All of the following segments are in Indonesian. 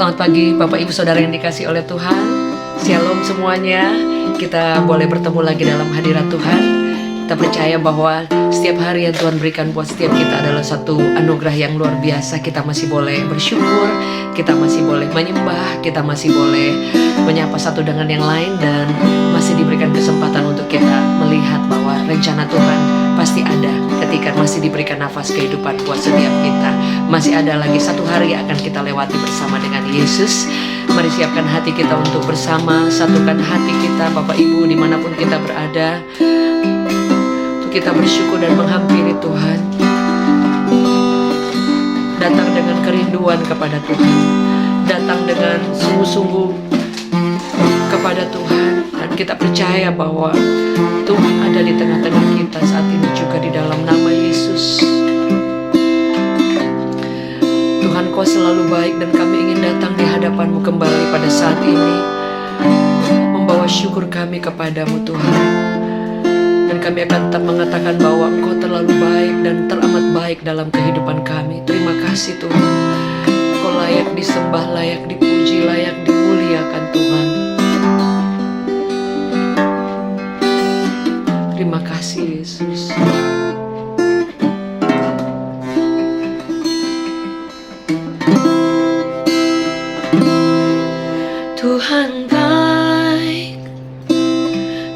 Selamat pagi Bapak Ibu Saudara yang dikasihi oleh Tuhan. Shalom semuanya. Kita boleh bertemu lagi dalam hadirat Tuhan. Kita percaya bahwa setiap hari yang Tuhan berikan buat setiap kita adalah satu anugerah yang luar biasa. Kita masih boleh bersyukur, kita masih boleh menyembah, kita masih boleh menyapa satu dengan yang lain, dan masih diberikan kesempatan untuk kita melihat bahwa rencana Tuhan pasti ada ketika masih diberikan nafas kehidupan buat setiap kita. Masih ada lagi satu hari yang akan kita lewati bersama dengan Yesus. Mari siapkan hati kita untuk bersama, satukan hati kita Bapak Ibu dimanapun kita berada, untuk kita bersyukur dan menghampiri Tuhan. Datang dengan kerinduan kepada Tuhan, datang dengan sungguh-sungguh kepada Tuhan, dan kita percaya bahwa Tuhan ada di tengah-tengah kita saat ini juga di dalam nama Yesus. Tuhan, Kau selalu baik, dan kami ingin datang di hadapan-Mu kembali pada saat ini, membawa syukur kami kepadamu Tuhan. Dan kami akan tetap mengatakan bahwa Engkau terlalu baik dan teramat baik dalam kehidupan kami. Terima kasih Tuhan. Kau layak disembah, layak dipuji, layak dimuliakan Tuhan. Terima kasih Yesus. Tuhan baik,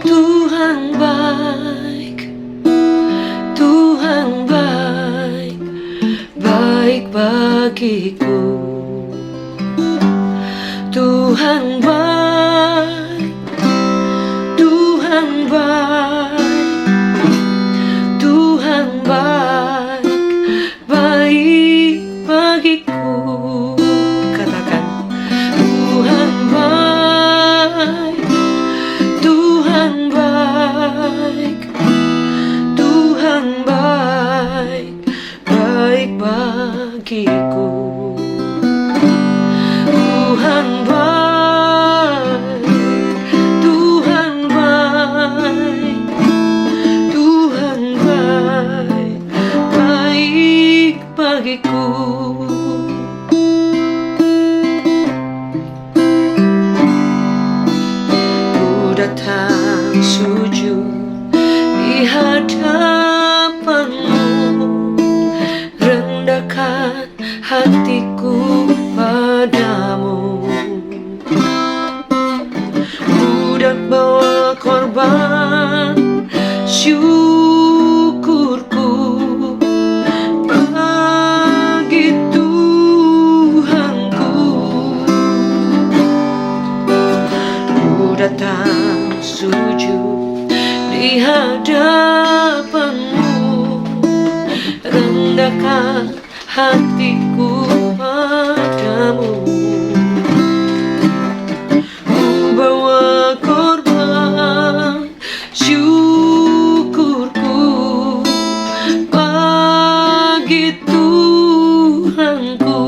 Tuhan baik, Tuhan baik, baik bagiku. Tuhan baik, Tuhan baik, Tuhan baik, baik bagiku. Katakan, Tuhan baik, Tuhan baik, Tuhan baik, baik bagiku. Tuhan baik, Tuhan baik, Tuhan baik, baik bagiku. Datang sujud di hadapan-Mu, rendahkan hatiku padamu. Udah bawa korban syukurku bagi Tuhanku. Datang sujud di hadapan-Mu, rendahkan hatiku padamu. Ku bawa korban syukurku bagi Tuhanku.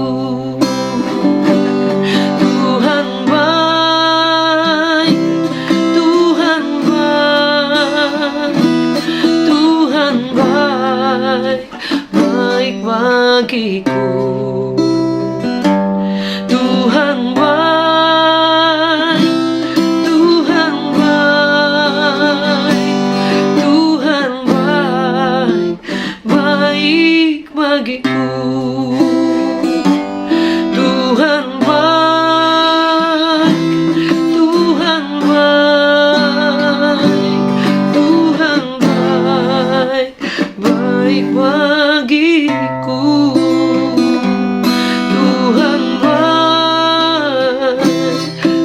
Tuhan baik, Tuhan baik, Tuhan baik, baik bagiku. Tuhan baik, Tuhan baik, Tuhan baik, baik bagiku. Tuhan baik, Tuhan baik, Tuhan baik, baik bagiku. Tuhan baik,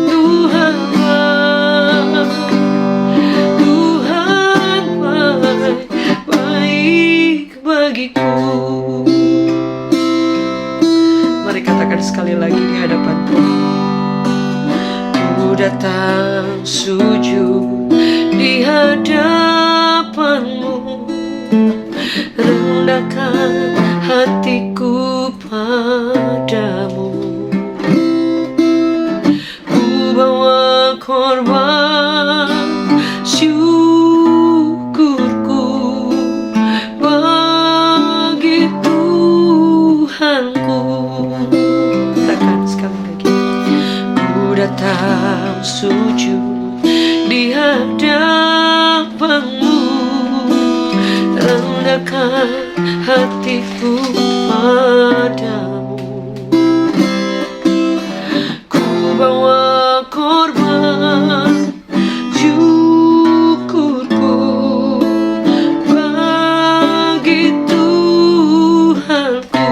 Tuhan baik, Tuhan baik, baik bagiku. Mari katakan sekali lagi di hadapan Tuhan. Ku datang sujud di hadapan-Mu, rendahkan hatiku padamu. Ku bawa korban syukurku bagi Tuhanku. Katakan sekali lagi. datang sujud di hadapanmu, rendahkan hatiku padamu. Ku bawa korban syukurku bagi Tuhanku.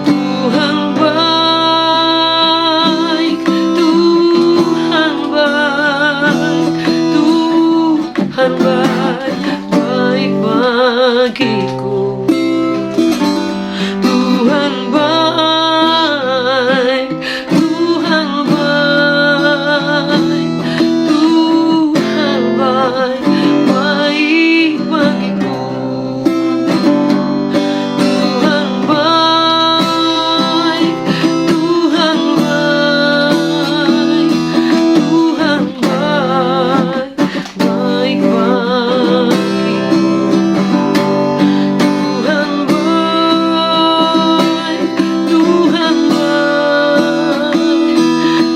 Tuhan baik, Tuhan baik, Tuhan baik, baik bagiku. Tuhan baik, Tuhan baik, Tuhan baik, baik bagiku. Tuhan baik, Tuhan baik, Tuhan baik, baik bagiku. Tuhan baik, Tuhan baik,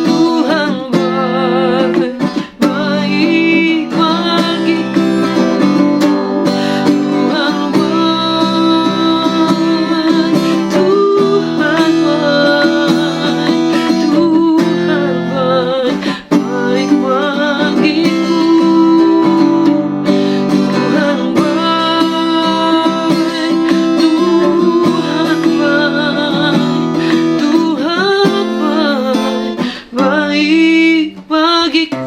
Tuhan baik, baik bagiku. Tuhan baik, Tuhan baik, Tuhan baik, baik bagiku. Tuhan baik, Tuhan baik, Tuhan baik, baik bagiku.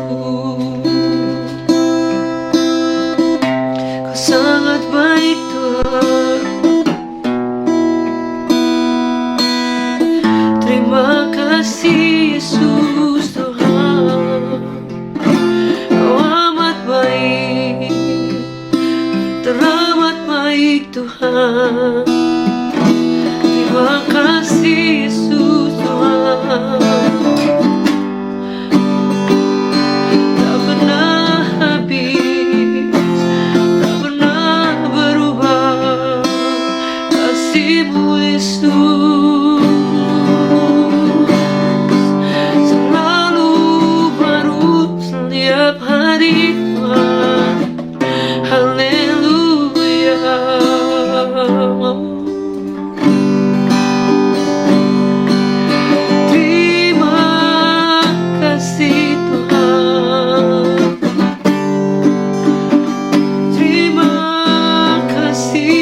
Kau sangat baik Tuhan. Terima kasih Yesus Tuhan. Kau amat baik, teramat baik Tuhan. Terima kasih Yesus Tuhan. Tak pernah habis, tak pernah berubah kasih-Mu Yesus. Selalu baru setiap hari Tuhan. Haleluya. Terima kasih Tuhan. Terima kasih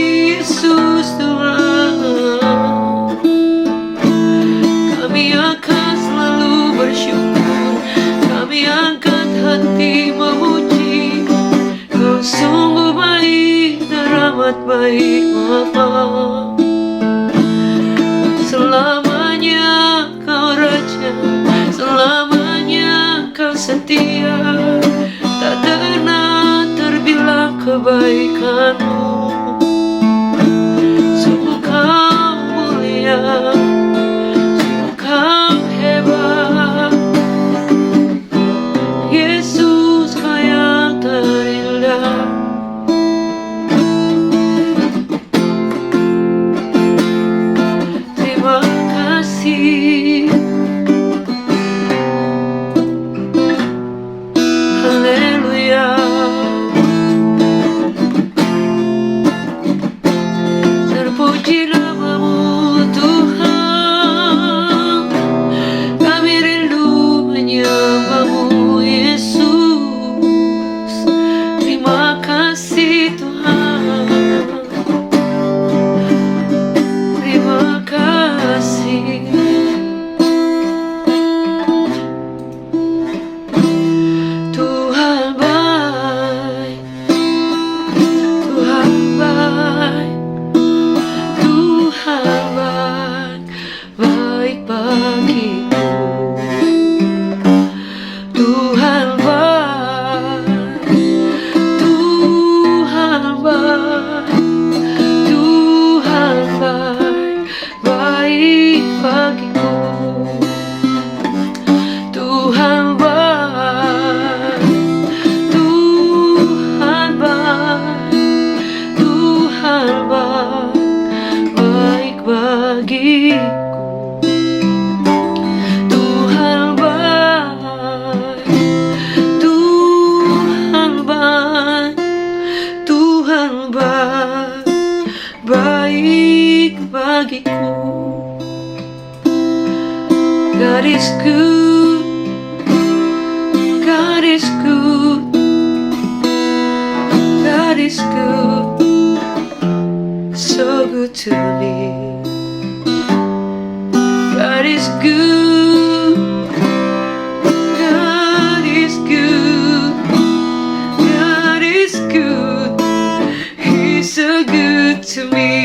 Yesus Tuhan. Kami akan selalu bersyukur. Kami angkat hati memuji baik bagiku. God is good, God is good, God is good, so good to me. God is good, God is good, God is good, He's so good to me.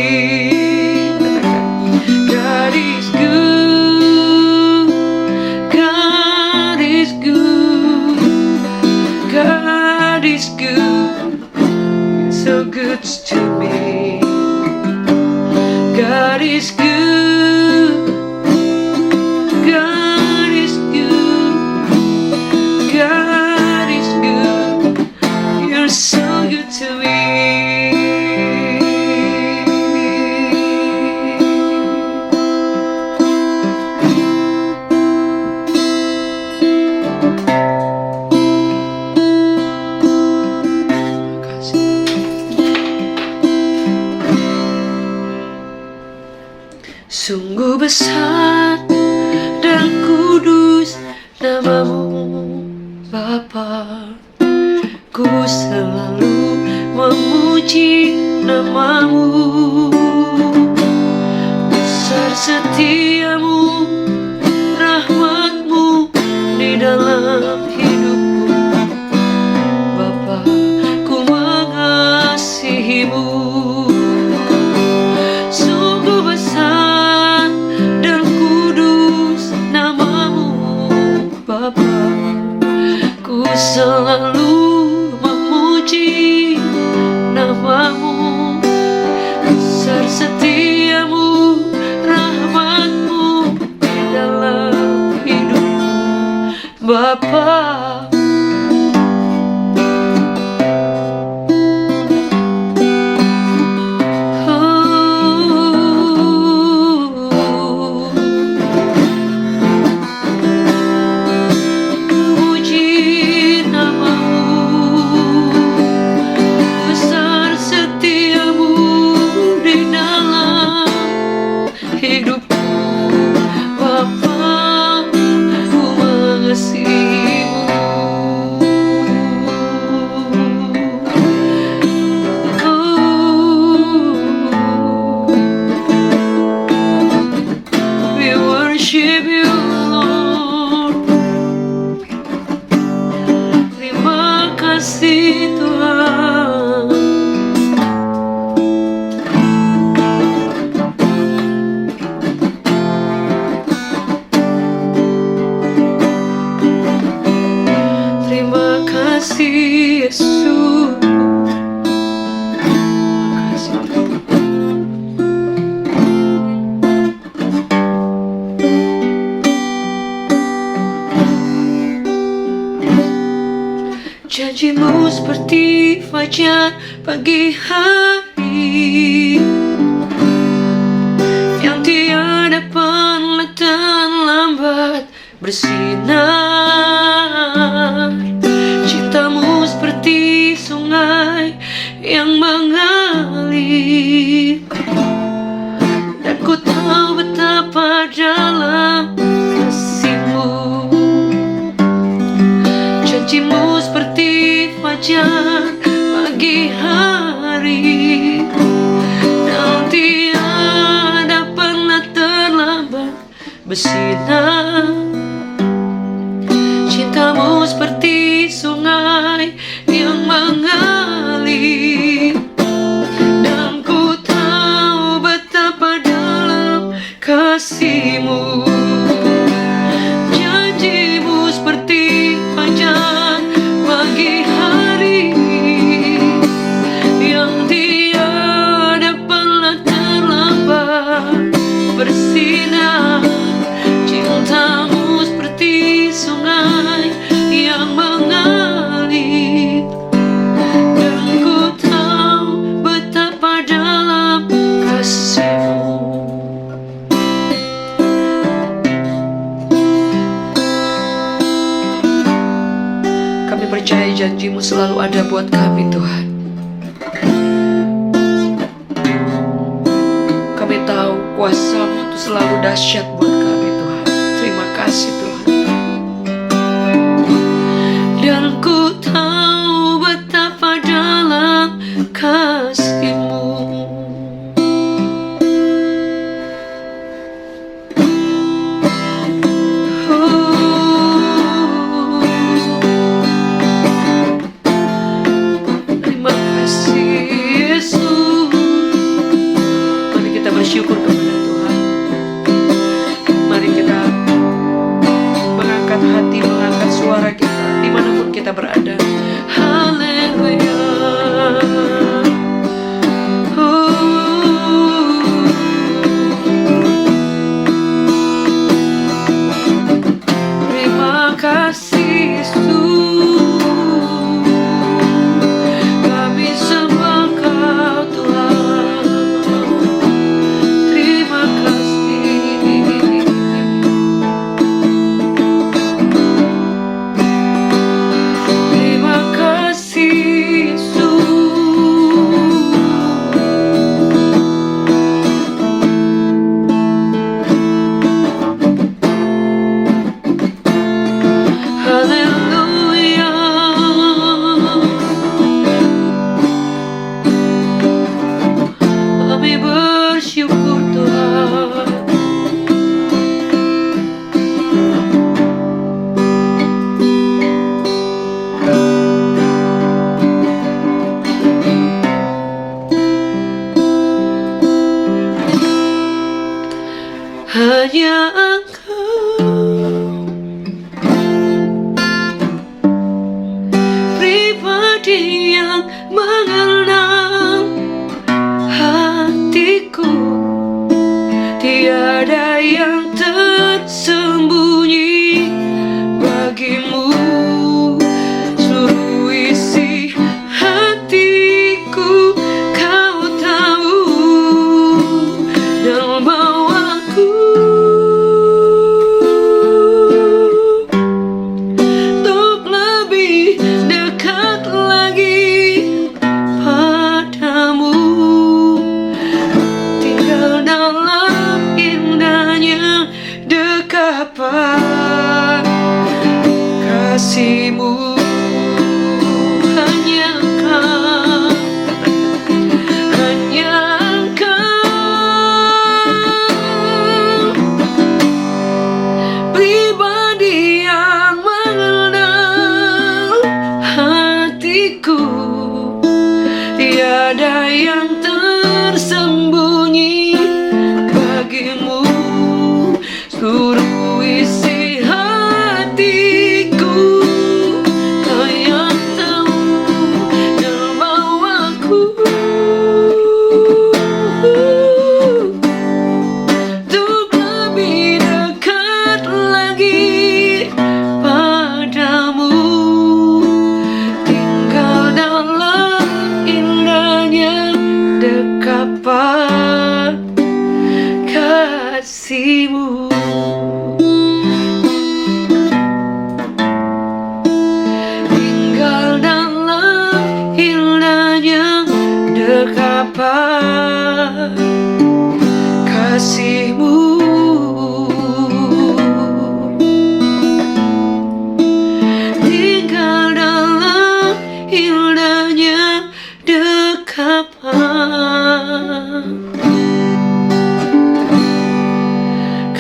God is good, God is good, God is good, so good to me. God is good, God is good, God is good, you're so good to me. Sungguh besar dan kudus namamu Bapa, ku selalu memuji namamu. Besar setiamu, rahmatmu di dalam hidupku Bapa, ku mengasihimu. Sungguh besar dan kudus namamu Bapa, ku selalu memuji namamu. Besar setiamu, rahmatmu di dalam hidupku Bapa. Hidupku Bapa, ku mengasihimu. We worship you Lord. Terima kasih Tuhan. Terima kasih Yesus. Terima kasih janjimu seperti fajar pagi hari yang tiada penat dan lambat bersinar. Cintamu seperti sungai yang mengalir, dan ku tahu betapa dalam kasihmu. Janjimu seperti fajar pagi hari yang tiada pernah terlambat bersinar. Cintamu seperti sungai yang mengalir, dan ku tahu betapa dalam kasihmu. Janjimu seperti fajar pagi hari yang tiada pernah terlambat bersinar. Cintamu seperti sungai yang mengalir, dan ku tahu betapa dalam kasihmu. Kami percaya janjimu selalu ada buat kami Tuhan. kami tahu kuasa-Mu itu selalu dahsyat buat kami Tuhan. Terima kasih Tuhan. Dan ku tahu betapa dalam kasih-Mu. Terima kasih Yesus. Mari kita bersyukur kepada Tuhan. Mari kita mengangkat hati, mengangkat suara kita dimanapun kita berada. Haleluya. Terima kasih Yesus. Kami sembah Kau Tuhan. Terima kasih. Terima kasih Yesus. Haleluya. Kami bersyukur Tuhan. Hanya Engkau pribadi yang mengenal hatiku. Tiada yang tersembunyi bagimu. Seluruh isi hatiku Kau tahu dan membawaku untuk lebih dekat lagi padamu. Tinggal dalam indahnya dekapan kasih-Mu. Hanya Engkau, hanya Engkau pribadi yang mengenal hatiku. Tiada yang tersembunyi bagimu. Seluruh isi hatiku Kau yang tahu dan membawaku untuk lebih dekat lagi padamu. Tinggal dalam indahnya dekapan kasih-Mu. Tinggal dalam indahnya dekapan kasih-Mu. Tinggal dalam indahnya dekapan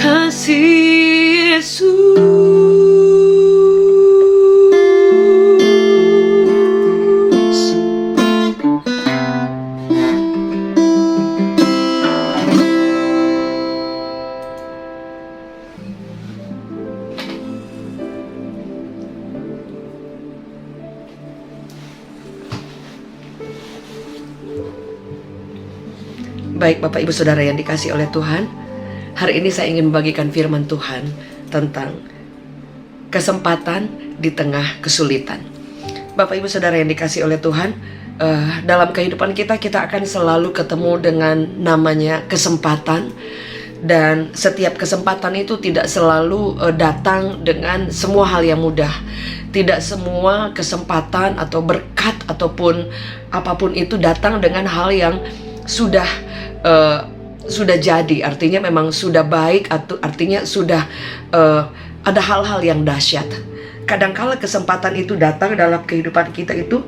kasih Yesus. Baik Bapak Ibu Saudara yang dikasihi oleh Tuhan, hari ini saya ingin membagikan firman Tuhan tentang kesempatan di tengah kesulitan. Bapak Ibu Saudara yang dikasihi oleh Tuhan, dalam kehidupan kita akan selalu ketemu dengan namanya kesempatan. Dan setiap kesempatan itu tidak selalu datang dengan semua hal yang mudah. Tidak semua kesempatan atau berkat ataupun apapun itu datang dengan hal yang sudah sudah jadi, artinya memang sudah baik, atau artinya sudah ada hal-hal yang dahsyat. Kadangkala kesempatan itu datang dalam kehidupan kita itu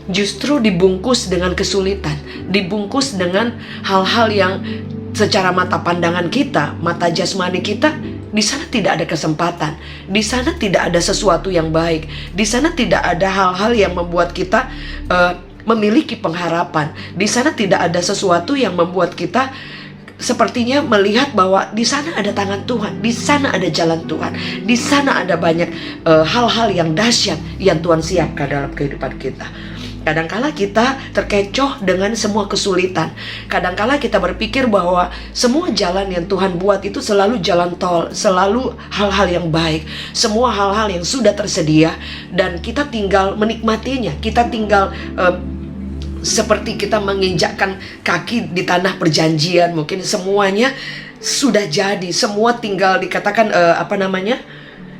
justru dibungkus dengan kesulitan, dibungkus dengan hal-hal yang secara mata pandangan kita, mata jasmani kita, di sana tidak ada kesempatan, di sana tidak ada sesuatu yang baik, di sana tidak ada hal-hal yang membuat kita memiliki pengharapan, di sana tidak ada sesuatu yang membuat kita sepertinya melihat bahwa di sana ada tangan Tuhan, di sana ada jalan Tuhan, di sana ada banyak hal-hal yang dahsyat yang Tuhan siapkan dalam kehidupan kita. Kadangkala kita terkecoh dengan semua kesulitan. Kadangkala kita berpikir bahwa semua jalan yang Tuhan buat itu selalu jalan tol, selalu hal-hal yang baik, semua hal-hal yang sudah tersedia, dan kita tinggal menikmatinya. Kita tinggal seperti kita menginjakkan kaki di tanah perjanjian. Mungkin semuanya sudah jadi, semua tinggal dikatakan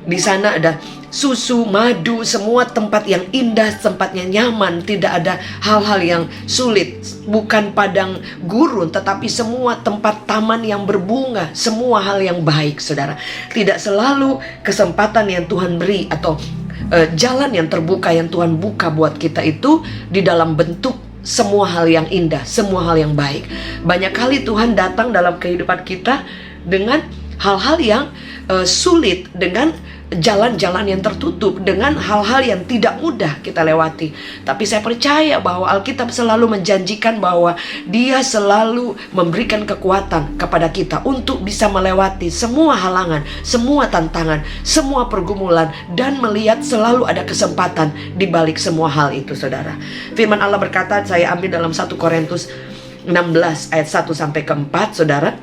di sana ada susu, madu, semua tempat yang indah, tempatnya nyaman, tidak ada hal-hal yang sulit. Bukan padang gurun, tetapi semua tempat taman yang berbunga, semua hal yang baik, saudara. Tidak selalu kesempatan yang Tuhan beri atau jalan yang terbuka yang Tuhan buka buat kita itu di dalam bentuk semua hal yang indah, semua hal yang baik. Banyak kali Tuhan datang dalam kehidupan kita dengan hal-hal yang sulit, dengan jalan-jalan yang tertutup, dengan hal-hal yang tidak mudah kita lewati. Tapi saya percaya bahwa Alkitab selalu menjanjikan bahwa Dia selalu memberikan kekuatan kepada kita untuk bisa melewati semua halangan, semua tantangan, semua pergumulan, dan melihat selalu ada kesempatan di balik semua hal itu, saudara. Firman Allah berkata, saya ambil dalam 1 Korintus 16 ayat 1 sampai ke 4, saudara.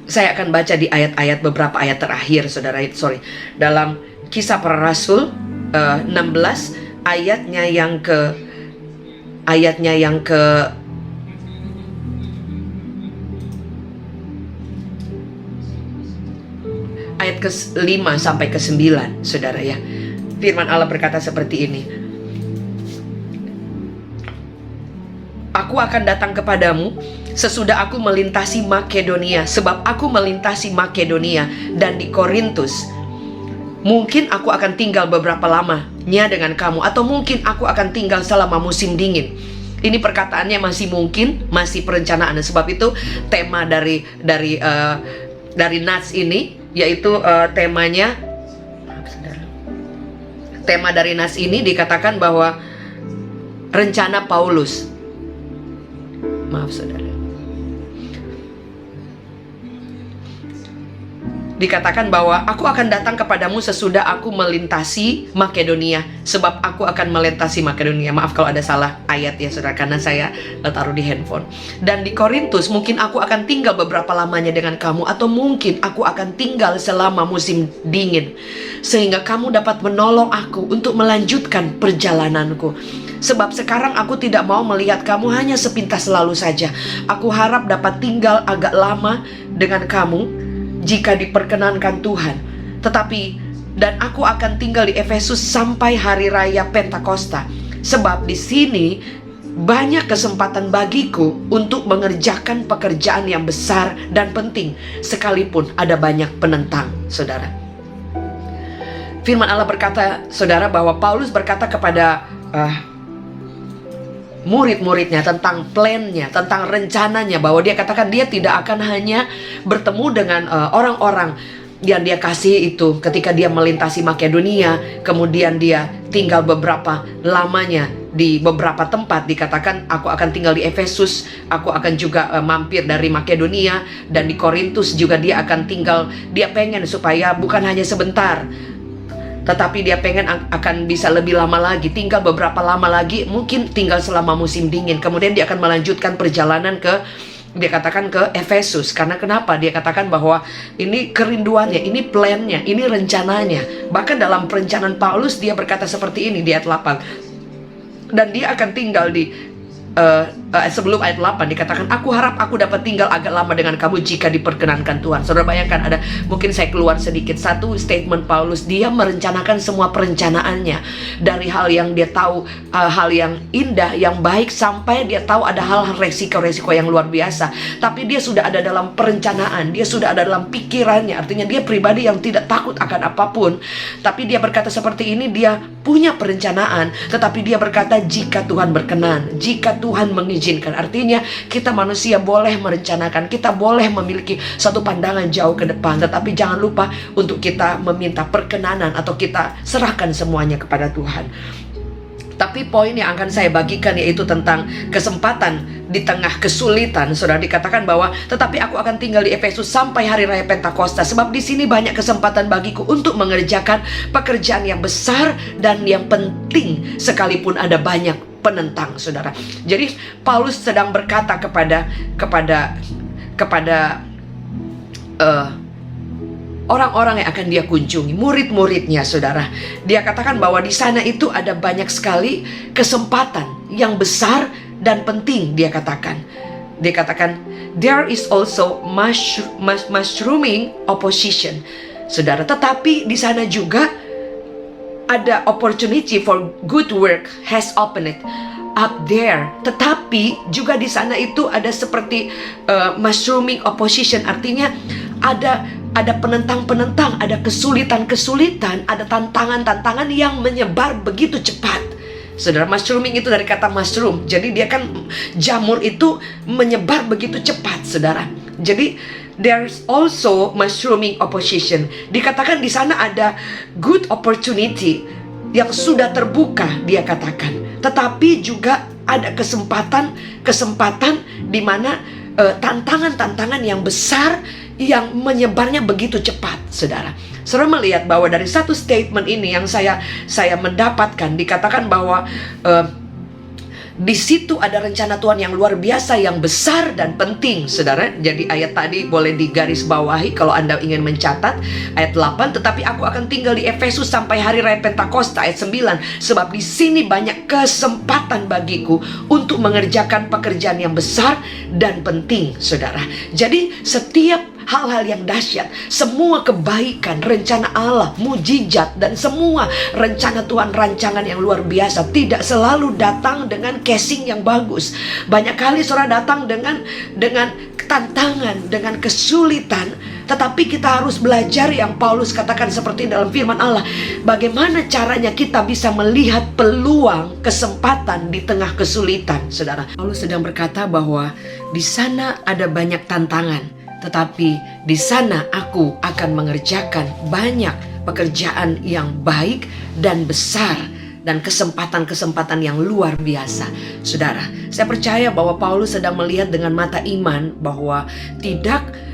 Saya akan baca di ayat-ayat, beberapa ayat terakhir, saudara. Dalam Kisah Para Rasul 16 ayatnya yang ke ayat ke-5 sampai ke-9, saudara ya. Firman Allah berkata seperti ini. Aku akan datang kepadamu sesudah aku melintasi Makedonia, sebab aku melintasi Makedonia dan di Korintus. Mungkin aku akan tinggal beberapa lamanya dengan kamu, atau mungkin aku akan tinggal selama musim dingin. Ini perkataannya masih mungkin, masih perencanaan. Sebab itu tema dari Nats ini, yaitu tema dari Nats ini dikatakan bahwa rencana Paulus. Maaf, saudara. Dikatakan bahwa aku akan datang kepadamu sesudah aku melintasi Makedonia, sebab aku akan melintasi Makedonia. Maaf kalau ada salah ayat ya, saudara, karena saya taruh di handphone. Dan di Korintus, mungkin aku akan tinggal beberapa lamanya dengan kamu, atau mungkin aku akan tinggal selama musim dingin, sehingga kamu dapat menolong aku untuk melanjutkan perjalananku. Sebab sekarang aku tidak mau melihat kamu hanya sepintas lalu saja. Aku harap dapat tinggal agak lama dengan kamu jika diperkenankan Tuhan. Dan aku akan tinggal di Efesus sampai hari raya Pentakosta. Sebab di sini banyak kesempatan bagiku untuk mengerjakan pekerjaan yang besar dan penting, sekalipun ada banyak penentang, saudara. Firman Allah berkata, saudara, bahwa Paulus berkata kepada murid-muridnya tentang plannya, tentang rencananya, bahwa dia katakan dia tidak akan hanya bertemu dengan orang-orang yang dia kasih itu ketika dia melintasi Makedonia, kemudian dia tinggal beberapa lamanya di beberapa tempat. Dikatakan aku akan tinggal di Efesus, aku akan juga mampir dari Makedonia, dan di Korintus juga dia akan tinggal. Dia pengen supaya bukan hanya sebentar, tetapi dia pengen akan bisa lebih lama lagi, tinggal beberapa lama lagi, mungkin tinggal selama musim dingin. Kemudian dia akan melanjutkan perjalanan dia katakan ke Efesus. Karena kenapa? Dia katakan bahwa ini kerinduannya, ini plannya, ini rencananya. Bahkan dalam perencanaan Paulus dia berkata seperti ini di ayat 8. Dan dia akan tinggal di sebelum ayat 8 dikatakan, aku harap aku dapat tinggal agak lama dengan kamu jika diperkenankan Tuhan. Saudara bayangkan, ada, mungkin saya keluar sedikit, satu statement Paulus, dia merencanakan semua perencanaannya dari hal yang dia tahu, hal yang indah, yang baik, sampai dia tahu ada hal-hal resiko-resiko yang luar biasa. Tapi dia sudah ada dalam perencanaan, dia sudah ada dalam pikirannya. Artinya dia pribadi yang tidak takut akan apapun. Tapi dia berkata seperti ini, dia punya perencanaan, tetapi dia berkata jika Tuhan berkenan, jika Tuhan mengizinkan. Artinya kita manusia boleh merencanakan, kita boleh memiliki satu pandangan jauh ke depan, tetapi jangan lupa untuk kita meminta perkenanan atau kita serahkan semuanya kepada Tuhan. Tapi poin yang akan saya bagikan yaitu tentang kesempatan di tengah kesulitan. Saudara, dikatakan bahwa tetapi aku akan tinggal di Efesus sampai hari raya Pentakosta, sebab di sini banyak kesempatan bagiku untuk mengerjakan pekerjaan yang besar dan yang penting, sekalipun ada banyak penentang. Saudara, jadi Paulus sedang berkata kepada orang-orang yang akan dia kunjungi, murid-muridnya. Saudara, dia katakan bahwa di sana itu ada banyak sekali kesempatan yang besar dan penting. Dia katakan there is also mushrooming opposition. Saudara, tetapi di sana juga ada opportunity for good work has opened it up there. Tetapi juga di sana itu ada seperti mushrooming opposition, artinya ada penentang-penentang, ada kesulitan-kesulitan, ada tantangan-tantangan yang menyebar begitu cepat. Saudara, mushrooming itu dari kata mushroom. Jadi dia kan, jamur itu menyebar begitu cepat, saudara. Jadi there's also mushrooming opposition. Dikatakan di sana ada good opportunity yang sudah terbuka, dia katakan. Tetapi juga ada kesempatan di mana tantangan-tantangan yang besar yang menyebarnya begitu cepat, saudara. Saudara melihat bahwa dari satu statement ini yang saya mendapatkan, dikatakan bahwa di situ ada rencana Tuhan yang luar biasa, yang besar dan penting, saudara. Jadi ayat tadi boleh digaris bawahi kalau Anda ingin mencatat. Ayat 8, tetapi aku akan tinggal di Efesus sampai hari raya Pentakosta. Ayat 9, sebab di sini banyak kesempatan bagiku untuk mengerjakan pekerjaan yang besar dan penting, saudara. Jadi setiap hal-hal yang dahsyat, semua kebaikan, rencana Allah, mujizat, dan semua rencana Tuhan, rancangan yang luar biasa, tidak selalu datang dengan casing yang bagus. Banyak kali saudara datang dengan tantangan, dengan kesulitan. Tetapi kita harus belajar yang Paulus katakan seperti dalam firman Allah, bagaimana caranya kita bisa melihat peluang, kesempatan di tengah kesulitan. Saudara, Paulus sedang berkata bahwa di sana ada banyak tantangan, tetapi di sana aku akan mengerjakan banyak pekerjaan yang baik dan besar, dan kesempatan-kesempatan yang luar biasa. Saudara, saya percaya bahwa Paulus sedang melihat dengan mata iman bahwa tidak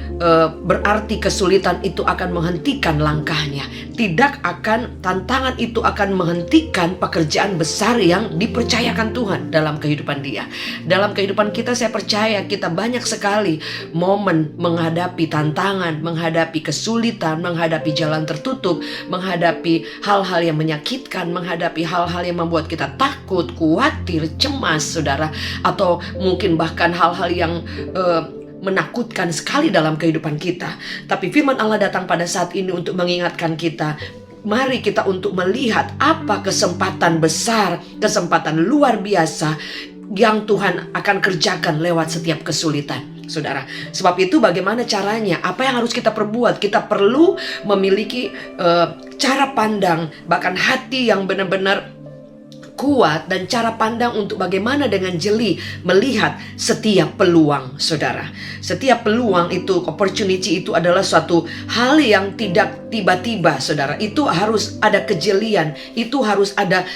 berarti kesulitan itu akan menghentikan langkahnya. Tidak akan, tantangan itu akan menghentikan pekerjaan besar yang dipercayakan Tuhan dalam kehidupan dia. Dalam kehidupan kita, saya percaya kita banyak sekali momen menghadapi tantangan, menghadapi kesulitan, menghadapi jalan tertutup, menghadapi hal-hal yang menyakitkan, menghadapi hal-hal yang membuat kita takut, khawatir, cemas, saudara. Atau mungkin bahkan hal-hal yang menakutkan sekali dalam kehidupan kita. Tapi firman Allah datang pada saat ini untuk mengingatkan kita, mari kita untuk melihat apa kesempatan besar, kesempatan luar biasa yang Tuhan akan kerjakan lewat setiap kesulitan, saudara. Sebab itu bagaimana caranya? Apa yang harus kita perbuat? Kita perlu memiliki cara pandang, bahkan hati yang benar-benar kuat, dan cara pandang untuk bagaimana dengan jeli melihat setiap peluang, saudara. Setiap peluang itu, opportunity itu adalah suatu hal yang tidak tiba-tiba, saudara. Itu harus ada kejelian, itu harus ada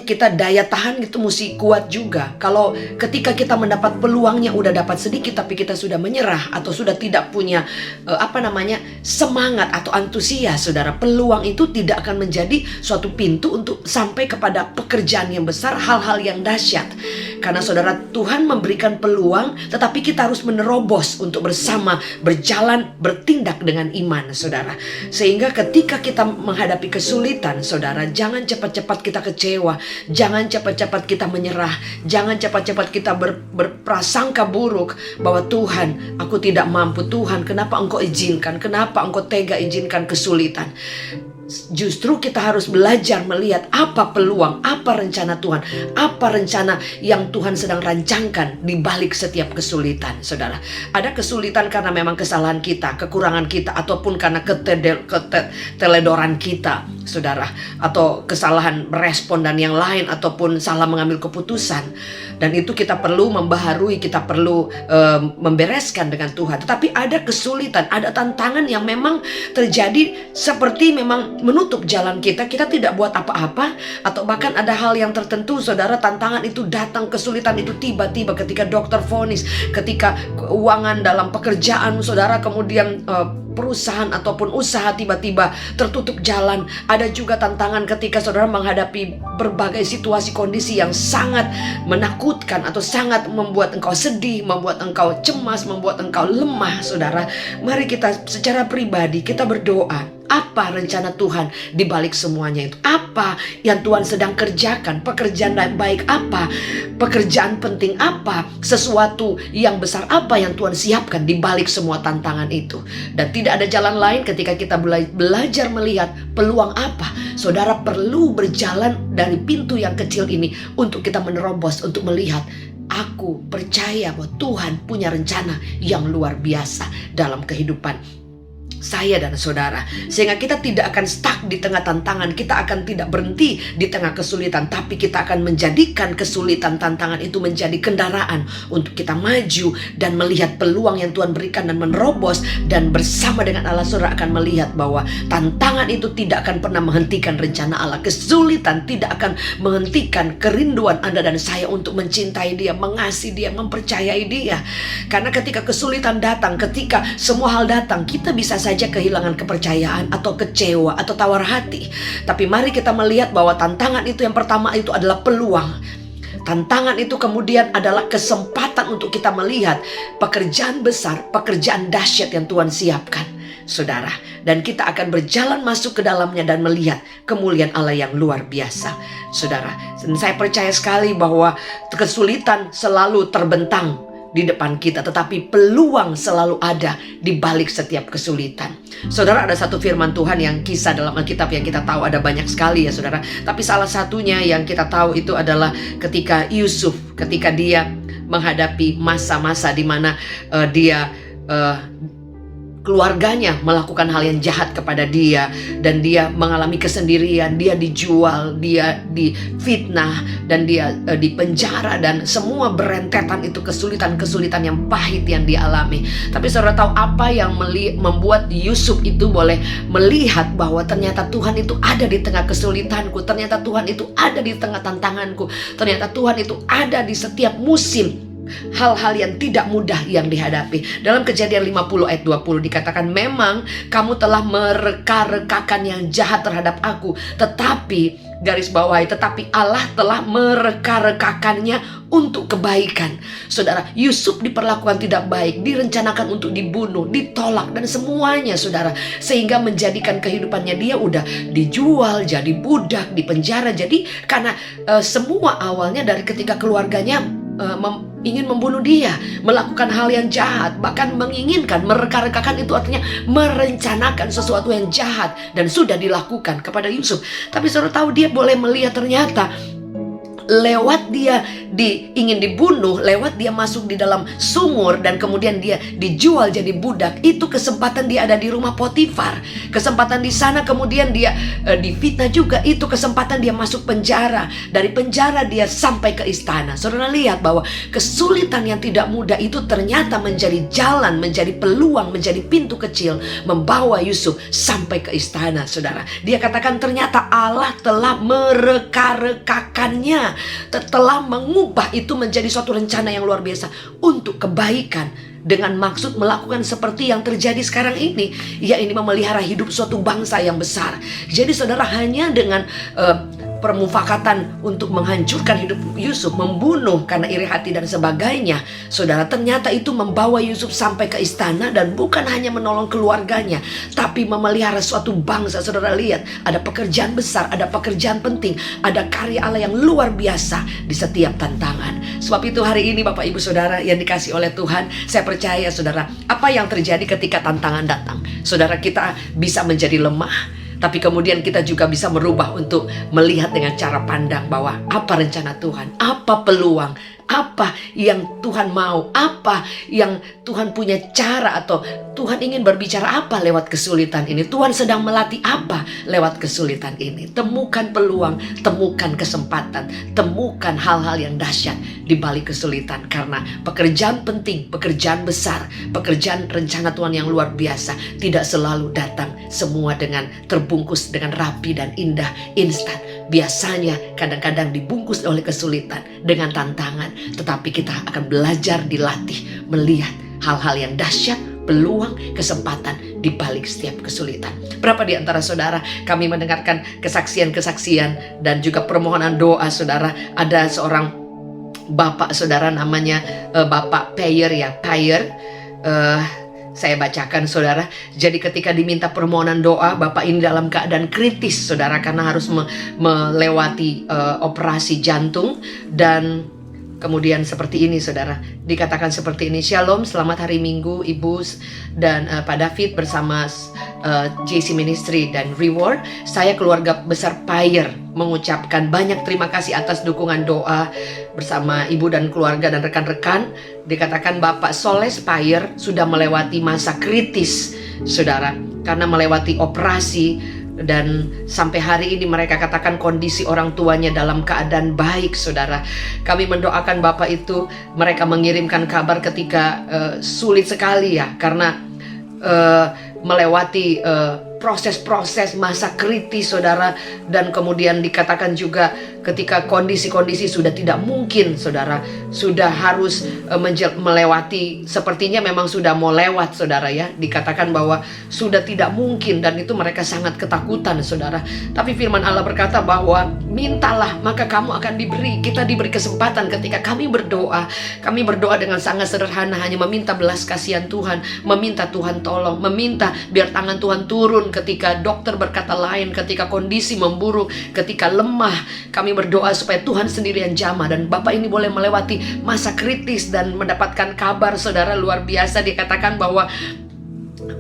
kita daya tahan itu mesti kuat juga. Kalau ketika kita mendapat peluangnya udah dapat sedikit, tapi kita sudah menyerah atau sudah tidak punya semangat atau antusias, saudara, peluang itu tidak akan menjadi suatu pintu untuk sampai kepada pekerjaan yang besar, hal-hal yang dahsyat. Karena saudara, Tuhan memberikan peluang, tetapi kita harus menerobos untuk bersama berjalan, bertindak dengan iman, saudara. Sehingga ketika kita menghadapi kesulitan, saudara, jangan cepat-cepat kita kecewa, jangan cepat-cepat kita menyerah, jangan cepat-cepat kita berprasangka buruk bahwa Tuhan, aku tidak mampu. Tuhan, kenapa Engkau izinkan? Kenapa Engkau tega izinkan kesulitan? Justru kita harus belajar melihat apa peluang, apa rencana Tuhan, apa rencana yang Tuhan sedang rancangkan di balik setiap kesulitan, saudara. Ada kesulitan karena memang kesalahan kita, kekurangan kita, ataupun karena keteledoran kita, saudara, atau kesalahan merespon dan yang lain, ataupun salah mengambil keputusan. Dan itu kita perlu membaharui, kita perlu membereskan dengan Tuhan. Tetapi ada kesulitan, ada tantangan yang memang terjadi seperti memang menutup jalan kita. Kita tidak buat apa-apa, atau bahkan ada hal yang tertentu, saudara, tantangan itu datang, kesulitan itu tiba-tiba ketika dokter vonis, ketika keuangan dalam pekerjaan, saudara, kemudian perusahaan ataupun usaha tiba-tiba tertutup jalan. Ada juga tantangan ketika saudara menghadapi berbagai situasi kondisi yang sangat menakutkan atau sangat membuat engkau sedih, membuat engkau cemas, membuat engkau lemah, saudara. Mari kita secara pribadi kita berdoa. Apa rencana Tuhan di balik semuanya itu? Apa yang Tuhan sedang kerjakan? Pekerjaan yang baik apa? Pekerjaan penting apa? Sesuatu yang besar apa yang Tuhan siapkan di balik semua tantangan itu? Dan tidak ada jalan lain ketika kita belajar melihat peluang apa. Saudara perlu berjalan dari pintu yang kecil ini untuk kita menerobos, untuk melihat. Aku percaya bahwa Tuhan punya rencana yang luar biasa dalam kehidupan saya dan saudara, sehingga kita tidak akan stuck di tengah tantangan, kita akan tidak berhenti di tengah kesulitan, tapi kita akan menjadikan kesulitan, tantangan itu menjadi kendaraan untuk kita maju dan melihat peluang yang Tuhan berikan dan menerobos. Dan bersama dengan Allah, saudara akan melihat bahwa tantangan itu tidak akan pernah menghentikan rencana Allah. Kesulitan tidak akan menghentikan kerinduan Anda dan saya untuk mencintai Dia, mengasihi Dia, mempercayai Dia. Karena ketika kesulitan datang, ketika semua hal datang, kita bisa saja kehilangan kepercayaan atau kecewa atau tawar hati. Tapi mari kita melihat bahwa tantangan itu yang pertama itu adalah peluang. Tantangan itu kemudian adalah kesempatan untuk kita melihat pekerjaan besar, pekerjaan dahsyat yang Tuhan siapkan, saudara. Dan kita akan berjalan masuk ke dalamnya dan melihat kemuliaan Allah yang luar biasa, saudara. Dan saya percaya sekali bahwa kesulitan selalu terbentang di depan kita, tetapi peluang selalu ada di balik setiap kesulitan. Saudara, ada satu firman Tuhan yang kisah dalam Alkitab yang kita tahu, ada banyak sekali ya saudara, tapi salah satunya yang kita tahu itu adalah ketika Yusuf, ketika dia menghadapi masa-masa di mana dia keluarganya melakukan hal yang jahat kepada dia, dan dia mengalami kesendirian, dia dijual, dia difitnah, dan dia dipenjara, dan semua berentetan itu kesulitan-kesulitan yang pahit yang dialami. Tapi saudara tahu apa yang membuat Yusuf itu boleh melihat bahwa ternyata Tuhan itu ada di tengah kesulitanku, ternyata Tuhan itu ada di tengah tantanganku, ternyata Tuhan itu ada di setiap musim hal-hal yang tidak mudah yang dihadapi. Dalam Kejadian 50 ayat 20 dikatakan, memang kamu telah mereka-rekakan yang jahat terhadap aku, tetapi garis bawahi, tetapi Allah telah mereka-rekakannya untuk kebaikan. Saudara, Yusuf diperlakukan tidak baik, direncanakan untuk dibunuh, ditolak, dan semuanya saudara, sehingga menjadikan kehidupannya dia udah dijual, jadi budak, dipenjara. Jadi karena semua awalnya dari ketika keluarganya ingin membunuh dia, melakukan hal yang jahat, bahkan menginginkan, mereka-rekakan itu artinya merencanakan sesuatu yang jahat, dan sudah dilakukan kepada Yusuf. Tapi saudara tahu, dia boleh melihat ternyata lewat dia ingin dibunuh, lewat dia masuk di dalam sumur, dan kemudian dia dijual jadi budak. Itu kesempatan dia ada di rumah Potifar, kesempatan di sana kemudian dia difitnah juga. Itu kesempatan dia masuk penjara, dari penjara dia sampai ke istana. Saudara lihat bahwa kesulitan yang tidak mudah itu ternyata menjadi jalan, menjadi peluang, menjadi pintu kecil membawa Yusuf sampai ke istana. Saudara, dia katakan ternyata Allah telah mereka-rekakannya, telah mengubah itu menjadi suatu rencana yang luar biasa untuk kebaikan, dengan maksud melakukan seperti yang terjadi sekarang ini, yaitu memelihara hidup suatu bangsa yang besar. Jadi saudara, hanya dengan permufakatan untuk menghancurkan hidup Yusuf, membunuh karena iri hati dan sebagainya. Saudara, ternyata itu membawa Yusuf sampai ke istana dan bukan hanya menolong keluarganya, tapi memelihara suatu bangsa. Saudara lihat, ada pekerjaan besar, ada pekerjaan penting, ada karya Allah yang luar biasa di setiap tantangan. Sebab itu hari ini Bapak Ibu Saudara yang dikasih oleh Tuhan, saya percaya saudara, apa yang terjadi ketika tantangan datang, saudara, kita bisa menjadi lemah, tapi kemudian kita juga bisa merubah untuk melihat dengan cara pandang bahwa apa rencana Tuhan, apa peluang, apa yang Tuhan mau, apa yang Tuhan punya cara, atau Tuhan ingin berbicara apa lewat kesulitan ini. Tuhan sedang melatih apa lewat kesulitan ini. Temukan peluang, temukan kesempatan, temukan hal-hal yang dahsyat di balik kesulitan. Karena pekerjaan penting, pekerjaan besar, pekerjaan rencana Tuhan yang luar biasa tidak selalu datang semua dengan terbungkus dengan rapi dan indah, instan. Biasanya kadang-kadang dibungkus oleh kesulitan dengan tantangan, tetapi kita akan belajar, dilatih, melihat hal-hal yang dahsyat, peluang, kesempatan di balik setiap kesulitan. Berapa di antara saudara kami mendengarkan kesaksian-kesaksian dan juga permohonan doa saudara. Ada seorang bapak saudara namanya Bapak Payer ya, Payer. Saya bacakan saudara. Jadi ketika diminta permohonan doa, Bapak ini dalam keadaan kritis saudara, karena harus melewati operasi jantung. Dan kemudian seperti ini saudara, dikatakan seperti ini: Shalom, selamat hari Minggu Ibu dan Pak David bersama JC Ministry dan Reward. Saya keluarga besar Payer mengucapkan banyak terima kasih atas dukungan doa bersama Ibu dan keluarga dan rekan-rekan. Dikatakan Bapak Soles Payer sudah melewati masa kritis saudara, karena melewati operasi. Dan sampai hari ini mereka katakan kondisi orang tuanya dalam keadaan baik saudara. Kami mendoakan Bapak itu, mereka mengirimkan kabar ketika sulit sekali ya, karena melewati proses-proses masa kritis saudara. Dan kemudian dikatakan juga ketika kondisi-kondisi sudah tidak mungkin saudara, sudah harus melewati, sepertinya memang sudah mau lewat saudara ya, dikatakan bahwa sudah tidak mungkin, dan itu mereka sangat ketakutan saudara. Tapi firman Allah berkata bahwa mintalah maka kamu akan diberi. Kita diberi kesempatan ketika kami berdoa dengan sangat sederhana, hanya meminta belas kasihan Tuhan, meminta Tuhan tolong, meminta biar tangan Tuhan turun ketika dokter berkata lain, ketika kondisi memburuk, ketika lemah. Kami berdoa supaya Tuhan sendiri yang jamah, dan Bapak ini boleh melewati masa kritis dan mendapatkan kabar saudara luar biasa. Dikatakan bahwa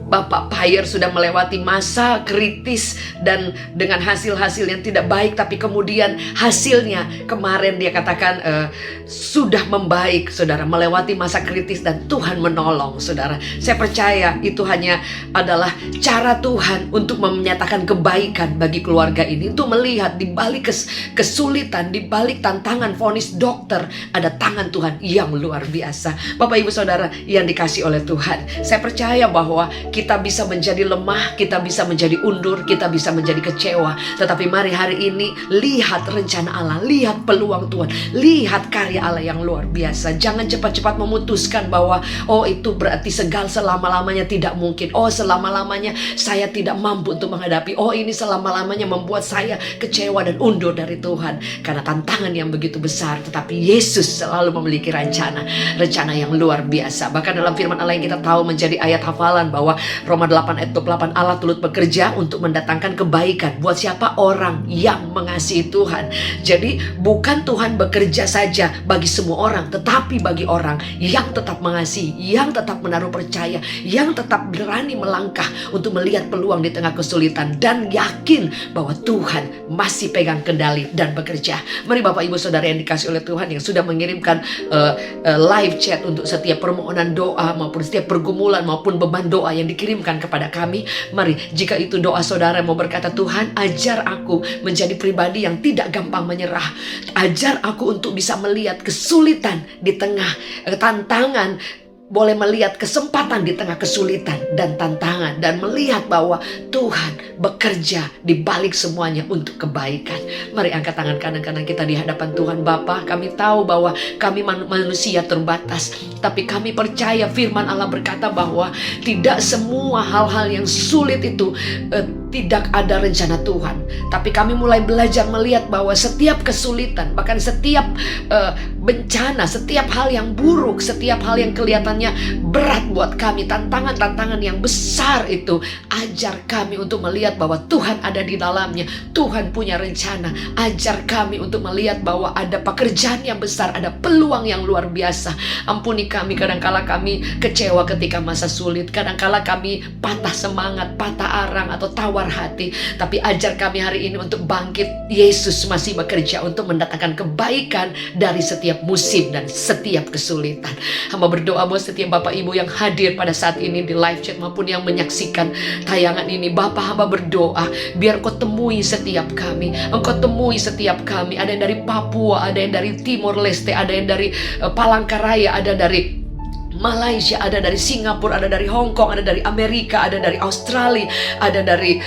Bapak Payer sudah melewati masa kritis dan dengan hasil-hasil yang tidak baik, tapi kemudian hasilnya kemarin dia katakan sudah membaik saudara, melewati masa kritis dan Tuhan menolong saudara. Saya percaya itu hanya adalah cara Tuhan untuk menyatakan kebaikan bagi keluarga ini, untuk melihat di balik kesulitan, di balik tantangan vonis dokter, ada tangan Tuhan yang luar biasa. Bapak Ibu Saudara yang dikasih oleh Tuhan, saya percaya bahwa kita bisa menjadi lemah, kita bisa menjadi undur, kita bisa menjadi kecewa. Tetapi mari hari ini lihat rencana Allah, lihat peluang Tuhan, lihat karya Allah yang luar biasa. Jangan cepat-cepat memutuskan bahwa oh itu berarti selama-lamanya tidak mungkin. Oh selama-lamanya saya tidak mampu untuk menghadapi. Oh ini selama-lamanya membuat saya kecewa dan undur dari Tuhan. Karena tantangan yang begitu besar, tetapi Yesus selalu memiliki rencana yang luar biasa. Bahkan dalam firman Allah yang kita tahu menjadi ayat hafalan bahwa Roma 8 ayat 28, Allah turut bekerja untuk mendatangkan kebaikan buat siapa? Orang yang mengasihi Tuhan. Jadi bukan Tuhan bekerja saja bagi semua orang, tetapi bagi orang yang tetap mengasihi, yang tetap menaruh percaya, yang tetap berani melangkah untuk melihat peluang di tengah kesulitan dan yakin bahwa Tuhan masih pegang kendali dan bekerja. Mari Bapak Ibu Saudara yang dikasih oleh Tuhan, yang sudah mengirimkan live chat untuk setiap permohonan doa maupun setiap pergumulan maupun beban doa yang dikirimkan kepada kami. Mari, jika itu doa saudara mau berkata, Tuhan ajar aku menjadi pribadi yang tidak gampang menyerah. Ajar aku untuk bisa melihat kesulitan di tengah tantangan, boleh melihat kesempatan di tengah kesulitan dan tantangan, dan melihat bahwa Tuhan bekerja di balik semuanya untuk kebaikan. Mari angkat tangan kanan-kanan kita di hadapan Tuhan. Bapa, kami tahu bahwa kami manusia terbatas, tapi kami percaya firman Allah berkata bahwa tidak semua hal-hal yang sulit itu tidak ada rencana Tuhan. Tapi kami mulai belajar melihat bahwa setiap kesulitan, bahkan setiap bencana, setiap hal yang buruk, setiap hal yang kelihatannya berat buat kami, tantangan-tantangan yang besar itu, ajar kami untuk melihat bahwa Tuhan ada di dalamnya. Tuhan punya rencana. Ajar kami untuk melihat bahwa ada pekerjaan yang besar, ada peluang yang luar biasa. Ampuni kami, kadangkala kami kecewa ketika masa sulit, kadangkala kami patah semangat, patah arang atau tawar hati. Tapi ajar kami hari ini untuk bangkit. Yesus masih bekerja untuk mendatangkan kebaikan dari setiap musim dan setiap kesulitan. Hamba berdoa buat setiap Bapak Ibu yang hadir pada saat ini di live chat maupun yang menyaksikan tayangan ini. Bapak, hamba berdoa biar Kau temui setiap kami. Engkau temui setiap kami. Ada yang dari Papua, ada yang dari Timor Leste, ada yang dari Palangkaraya, ada dari Malaysia, ada dari Singapura, ada dari Hong Kong, ada dari Amerika, ada dari Australia, ada dari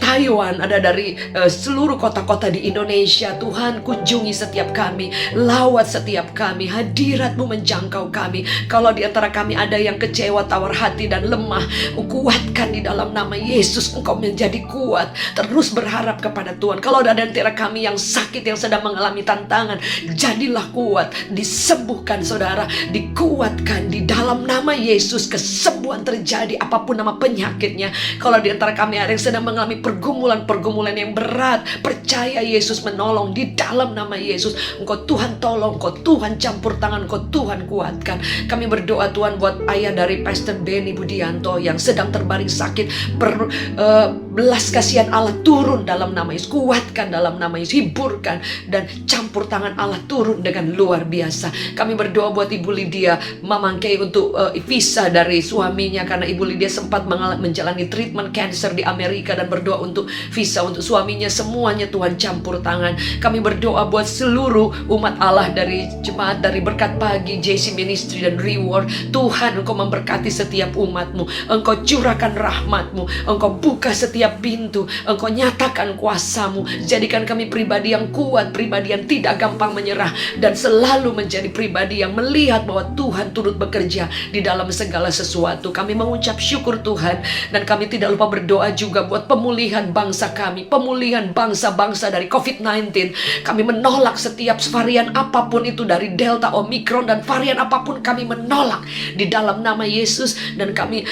Taiwan, ada dari seluruh kota-kota di Indonesia. Tuhan, kunjungi setiap kami, lawat setiap kami, hadirat-Mu menjangkau kami. Kalau di antara kami ada yang kecewa, tawar hati dan lemah, kuatkan di dalam nama Yesus. Engkau menjadi kuat, terus berharap kepada Tuhan. Kalau ada di antara kami yang sakit, yang sedang mengalami tantangan, jadilah kuat, disembuhkan saudara, dikuatkan di dalam nama Yesus. Kesembuhan terjadi apapun nama penyakitnya. Kalau di antara kami ada yang sedang mengalami pergumulan-pergumulan yang berat, percaya Yesus menolong di dalam nama Yesus. Engkau Tuhan tolong, Engkau Tuhan campur tangan, Engkau Tuhan kuatkan. Kami berdoa Tuhan buat ayah dari Pastor Benny Budianto yang sedang terbaring sakit. Belas kasihan Allah turun dalam nama Yesus, kuatkan dalam nama Yesus, hiburkan dan campur tangan Allah turun dengan luar biasa. Kami berdoa buat Ibu Lydia Mamangkei untuk visa dari suaminya, karena Ibu Lydia sempat menjalani treatment cancer di Amerika, dan berdoa untuk visa untuk suaminya. Semuanya Tuhan campur tangan. Kami berdoa buat seluruh umat Allah dari jemaat dari Berkat Pagi, JC Ministry dan Reward. Tuhan, Engkau memberkati setiap umat-Mu, Engkau curahkan rahmat-Mu, Engkau buka setiap pintu, Engkau nyatakan kuasa-Mu. Jadikan kami pribadi yang kuat, pribadi yang tidak gampang menyerah, dan selalu menjadi pribadi yang melihat bahwa Tuhan turut bekerja di dalam segala sesuatu. Kami mengucap syukur Tuhan, dan kami tidak lupa berdoa juga buat pemulihan bangsa kami, pemulihan bangsa-bangsa dari COVID-19. Kami menolak setiap varian apapun itu, dari Delta, Omicron, dan varian apapun kami menolak di dalam nama Yesus. Dan kami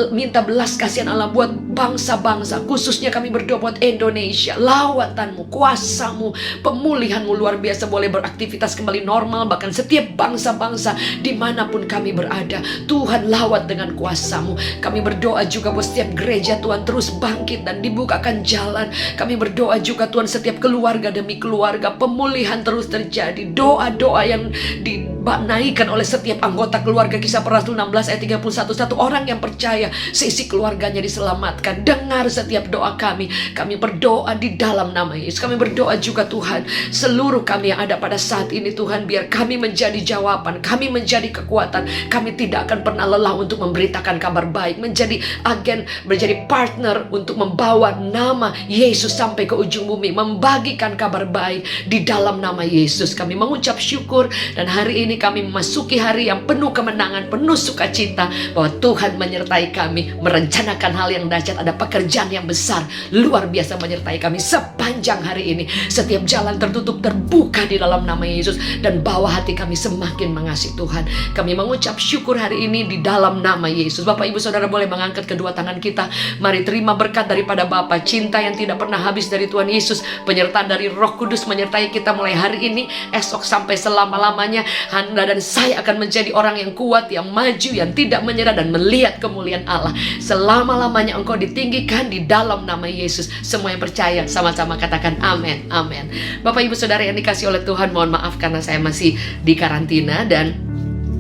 minta belas kasihan Allah buat bangsa-bangsa, khususnya kami berdoa buat Indonesia. Lawatan-Mu, kuasa-Mu, pemulihan-Mu luar biasa boleh beraktivitas kembali normal. Bahkan setiap bangsa-bangsa dimanapun kami berada, Tuhan lawat dengan kuasa-Mu. Kami berdoa juga buat setiap gereja Tuhan terus bangkit dan dibukakan jalan. Kami berdoa juga Tuhan setiap keluarga demi keluarga, pemulihan terus terjadi. Doa-doa yang dinaikkan oleh setiap anggota keluarga. Kisah Para Rasul 16 ayat 31, satu orang yang percaya seisi keluarganya diselamatkan. Dengar setiap doa kami. Kami berdoa di dalam nama Yesus. Kami berdoa juga Tuhan, seluruh kami yang ada pada saat ini Tuhan, biar kami menjadi jawaban, kami menjadi kekuatan. Kami tidak akan pernah lelah untuk memberitakan kabar baik, menjadi agen, menjadi partner untuk membawa nama Yesus sampai ke ujung bumi, membagikan kabar baik di dalam nama Yesus. Kami mengucap syukur, dan hari ini kami memasuki hari yang penuh kemenangan, penuh sukacita, bahwa Tuhan menyertai kami, merencanakan hal yang dahsyat. Ada pekerjaan yang besar, luar biasa menyertai kami sepanjang hari ini. Setiap jalan tertutup terbuka di dalam nama Yesus, dan bawah hati kami semakin mengasihi Tuhan. Kami mengucap syukur hari ini di dalam nama Yesus. Bapak Ibu Saudara boleh mengangkat kedua tangan kita. Mari terima berkat daripada Bapa, cinta yang tidak pernah habis dari Tuhan Yesus, penyertaan dari Roh Kudus menyertai kita mulai hari ini, esok sampai selama-lamanya. Anda dan saya akan menjadi orang yang kuat, yang maju, yang tidak menyerah, dan melihat kemuliaan Allah. Selama-lamanya engkau ditinggikan di dalam nama Yesus. Semua yang percaya sama-sama katakan amin, amin. Bapak Ibu Saudara yang dikasih oleh Tuhan, mohon maaf karena saya masih di karantina, dan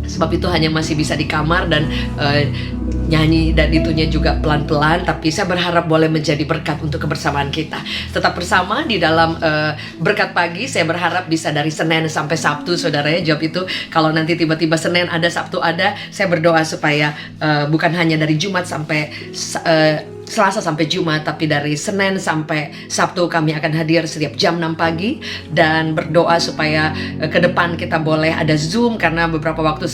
sebab itu hanya masih bisa di kamar dan nyanyi, dan itunya juga pelan-pelan. Tapi saya berharap boleh menjadi berkat untuk kebersamaan kita. Tetap bersama di dalam Berkat Pagi. Saya berharap bisa dari Senin sampai Sabtu, saudara ya. Jawab itu, kalau nanti tiba-tiba Senin ada, Sabtu ada, saya berdoa supaya bukan hanya dari Jumat sampai Selasa sampai Jumat, tapi dari Senin sampai Sabtu kami akan hadir setiap jam 6 pagi, dan berdoa supaya ke depan kita boleh ada Zoom, karena beberapa waktu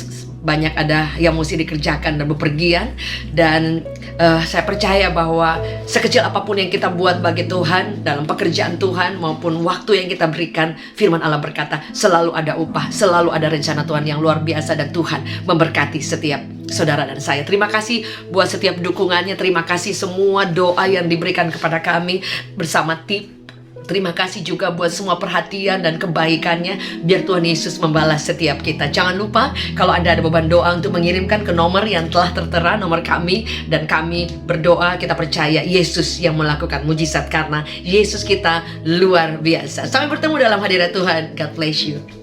banyak ada yang mesti dikerjakan dan bepergian. Dan saya percaya bahwa sekecil apapun yang kita buat bagi Tuhan, dalam pekerjaan Tuhan maupun waktu yang kita berikan, firman Allah berkata selalu ada upah, selalu ada rencana Tuhan yang luar biasa, dan Tuhan memberkati setiap saudara dan saya. Terima kasih buat setiap dukungannya. Terima kasih semua doa yang diberikan kepada kami bersama tim. Terima kasih juga buat semua perhatian dan kebaikannya. Biar Tuhan Yesus membalas setiap kita. Jangan lupa kalau Anda ada beban doa untuk mengirimkan ke nomor yang telah tertera, nomor kami. Dan kami berdoa, kita percaya Yesus yang melakukan mujizat karena Yesus kita luar biasa. Sampai bertemu dalam hadirat Tuhan. God bless you.